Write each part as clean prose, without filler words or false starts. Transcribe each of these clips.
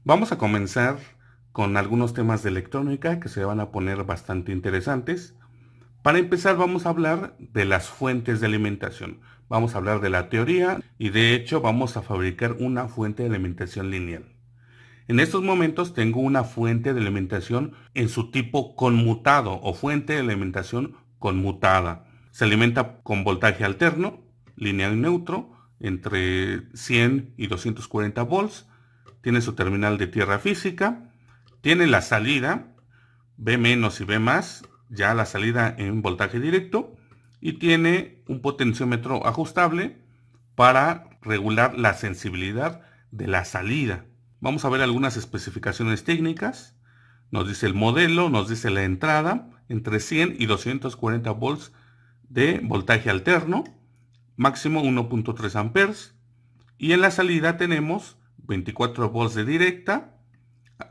Vamos a comenzar con algunos temas de electrónica que se van a poner bastante interesantes. Para empezar vamos a hablar de las fuentes de alimentación. Vamos a hablar de la teoría y de hecho vamos a fabricar una fuente de alimentación lineal. En estos momentos tengo una fuente de alimentación en su tipo conmutado o fuente de alimentación conmutada. Se alimenta con voltaje alterno, lineal y neutro, entre 100 y 240 volts. Tiene su terminal de tierra física. Tiene la salida B- y B+, ya la salida en voltaje directo. Y tiene un potenciómetro ajustable para regular la sensibilidad de la salida. Vamos a ver algunas especificaciones técnicas. Nos dice el modelo, nos dice la entrada, entre 100 y 240 volts de voltaje alterno, máximo 1.3 amperes. Y en la salida tenemos 24 volts de directa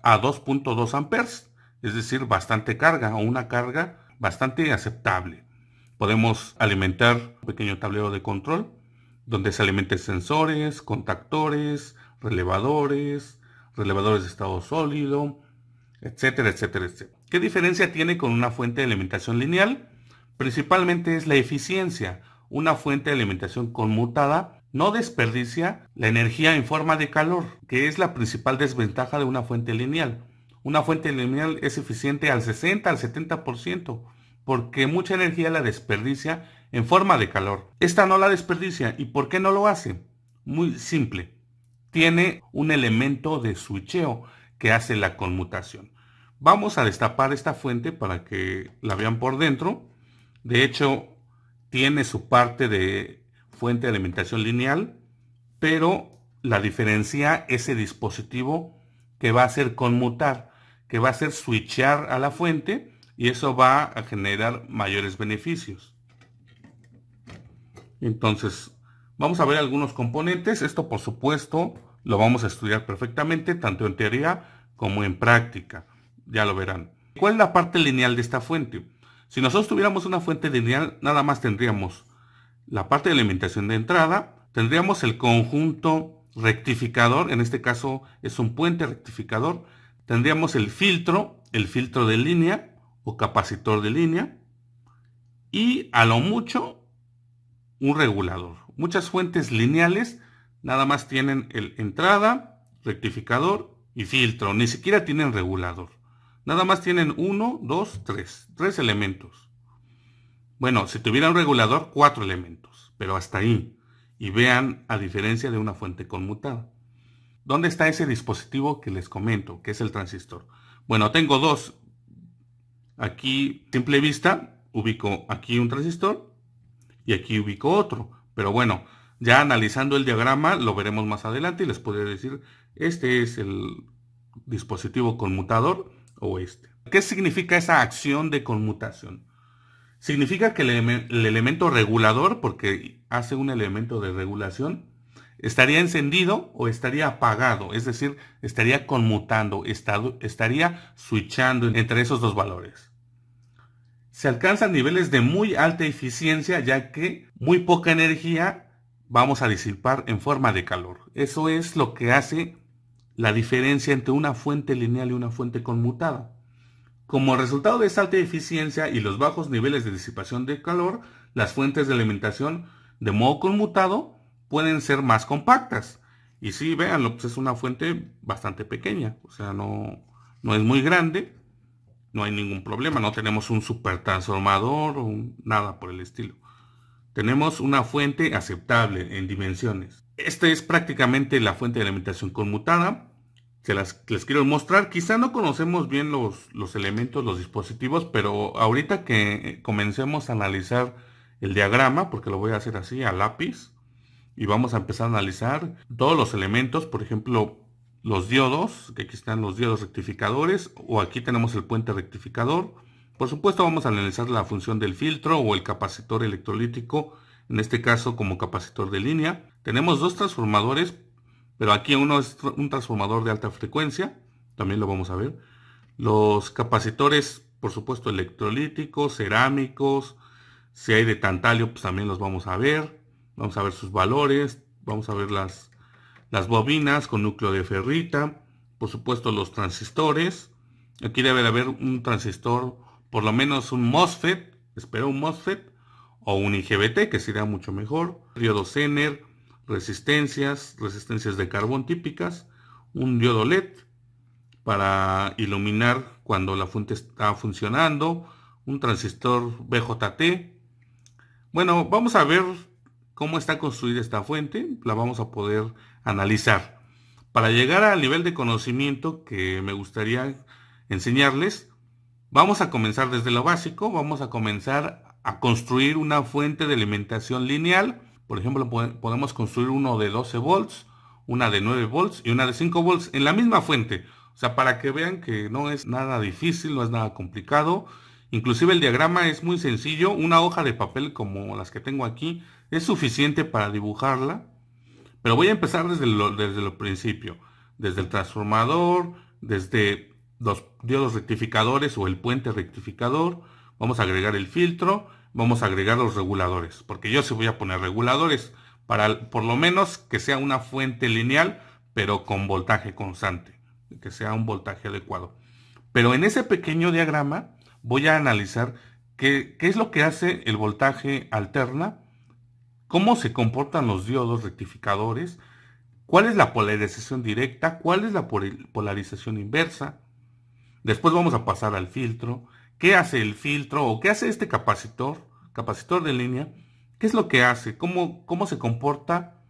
a 2.2 amperes, es decir, bastante carga o una carga bastante aceptable. Podemos alimentar un pequeño tablero de control donde se alimenten sensores, contactores, relevadores de estado sólido, etcétera, etcétera, etcétera. ¿Qué diferencia tiene con una fuente de alimentación lineal? Principalmente es la eficiencia. Una fuente de alimentación conmutada no desperdicia la energía en forma de calor, que es la principal desventaja de una fuente lineal. Una fuente lineal es eficiente al 60 al 70%, porque mucha energía la desperdicia en forma de calor. Esta no la desperdicia. ¿Y por qué no lo hace? Muy simple. Tiene un elemento de switcheo que hace la conmutación. Vamos a destapar esta fuente para que la vean por dentro. De hecho, tiene su parte de fuente de alimentación lineal, pero la diferencia ese dispositivo que va a hacer conmutar, que va a hacer switchar a la fuente y eso va a generar mayores beneficios. Entonces, vamos a ver algunos componentes. Esto, por supuesto, lo vamos a estudiar perfectamente, tanto en teoría como en práctica. Ya lo verán. ¿Cuál es la parte lineal de esta fuente? Si nosotros tuviéramos una fuente lineal, nada más tendríamos la parte de alimentación de entrada, tendríamos el conjunto rectificador, en este caso es un puente rectificador, tendríamos el filtro de línea o capacitor de línea, y a lo mucho un regulador. Muchas fuentes lineales nada más tienen el entrada, rectificador y filtro. Ni siquiera tienen regulador. Nada más tienen uno, dos, tres. Tres elementos. Bueno, si tuviera un regulador, cuatro elementos. Pero hasta ahí. Y vean a diferencia de una fuente conmutada. ¿Dónde está ese dispositivo que les comento, que es el transistor? Bueno, tengo dos. Aquí, a simple vista, ubico aquí un transistor y aquí ubico otro. Pero bueno, ya analizando el diagrama lo veremos más adelante y les podré decir, este es el dispositivo conmutador o este. ¿Qué significa esa acción de conmutación? Significa que el elemento regulador, porque hace un elemento de regulación, estaría encendido o estaría apagado, es decir, estaría conmutando, estaría switchando entre esos dos valores. Se alcanzan niveles de muy alta eficiencia ya que muy poca energía vamos a disipar en forma de calor. Eso es lo que hace la diferencia entre una fuente lineal y una fuente conmutada. Como resultado de esa alta eficiencia y los bajos niveles de disipación de calor, las fuentes de alimentación de modo conmutado pueden ser más compactas. Y sí, véanlo, pues es una fuente bastante pequeña, o sea, no es muy grande, no hay ningún problema, no tenemos un supertransformador o nada por el estilo. Tenemos una fuente aceptable en dimensiones. Esta es prácticamente la fuente de alimentación conmutada. Les quiero mostrar. Quizá no conocemos bien los elementos, los dispositivos, pero ahorita que comencemos a analizar el diagrama, porque lo voy a hacer así a lápiz, y vamos a empezar a analizar todos los elementos, por ejemplo, los diodos, que aquí están los diodos rectificadores, o aquí tenemos el puente rectificador. Por supuesto vamos a analizar la función del filtro o el capacitor electrolítico, en este caso como capacitor de línea. Tenemos dos transformadores, pero aquí uno es un transformador de alta frecuencia, también lo vamos a ver. Los capacitores, por supuesto, electrolíticos, cerámicos, si hay de tantalio, pues también los vamos a ver. Vamos a ver sus valores, vamos a ver las bobinas con núcleo de ferrita, por supuesto los transistores. Aquí debe de haber un transistor, por lo menos un MOSFET, espero un MOSFET, o un IGBT, que sería mucho mejor. Diodo Zener, resistencias de carbón típicas, un diodo LED para iluminar cuando la fuente está funcionando, un transistor BJT. Bueno, vamos a ver cómo está construida esta fuente, la vamos a poder analizar. Para llegar al nivel de conocimiento que me gustaría enseñarles, vamos a comenzar desde lo básico, vamos a comenzar a construir una fuente de alimentación lineal. Por ejemplo, podemos construir uno de 12 volts, una de 9 volts y una de 5 volts en la misma fuente. O sea, para que vean que no es nada difícil, no es nada complicado. Inclusive el diagrama es muy sencillo, una hoja de papel como las que tengo aquí es suficiente para dibujarla. Pero voy a empezar desde lo principio, desde el transformador, desde los diodos rectificadores o el puente rectificador. Vamos a agregar el filtro, vamos a agregar los reguladores, porque yo sí voy a poner reguladores para por lo menos que sea una fuente lineal, pero con voltaje constante, que sea un voltaje adecuado. Pero en ese pequeño diagrama voy a analizar qué es lo que hace el voltaje alterna, cómo se comportan los diodos rectificadores, cuál es la polarización directa, cuál es la polarización inversa. Después vamos a pasar al filtro. ¿Qué hace el filtro o qué hace este capacitor de línea? ¿Qué es lo que hace? ¿Cómo se comporta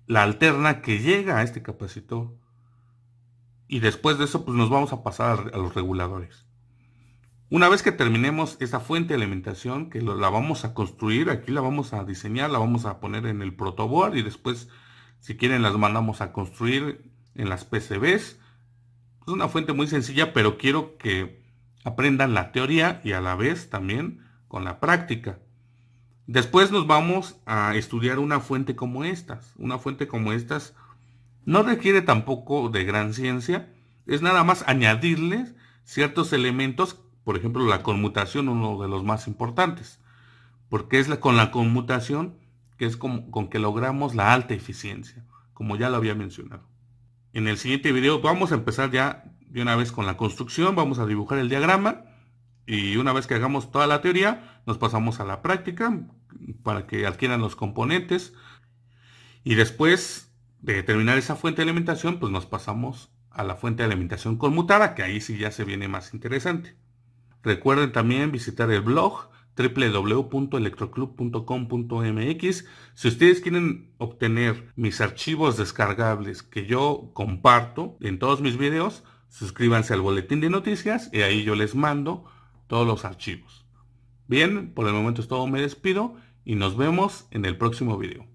la alterna que llega a este capacitor? Y después de eso, pues nos vamos a pasar a los reguladores. Una vez que terminemos esa fuente de alimentación, que la vamos a construir, aquí la vamos a diseñar, la vamos a poner en el protoboard y después, si quieren, las mandamos a construir en las PCBs. Es una fuente muy sencilla, pero quiero que aprendan la teoría y a la vez también con la práctica. Después nos vamos a estudiar una fuente como estas. Una fuente como estas no requiere tampoco de gran ciencia, es nada más añadirles ciertos elementos, por ejemplo la conmutación, uno de los más importantes, porque es con la conmutación que es con que logramos la alta eficiencia, como ya lo había mencionado. En el siguiente video vamos a empezar ya de una vez con la construcción, vamos a dibujar el diagrama y una vez que hagamos toda la teoría, nos pasamos a la práctica para que adquieran los componentes y después de terminar esa fuente de alimentación, pues nos pasamos a la fuente de alimentación conmutada, que ahí sí ya se viene más interesante. Recuerden también visitar el blog www.electroclub.com.mx. Si ustedes quieren obtener mis archivos descargables que yo comparto en todos mis videos, suscríbanse al boletín de noticias y ahí yo les mando todos los archivos. Bien, por el momento es todo, me despido y nos vemos en el próximo video.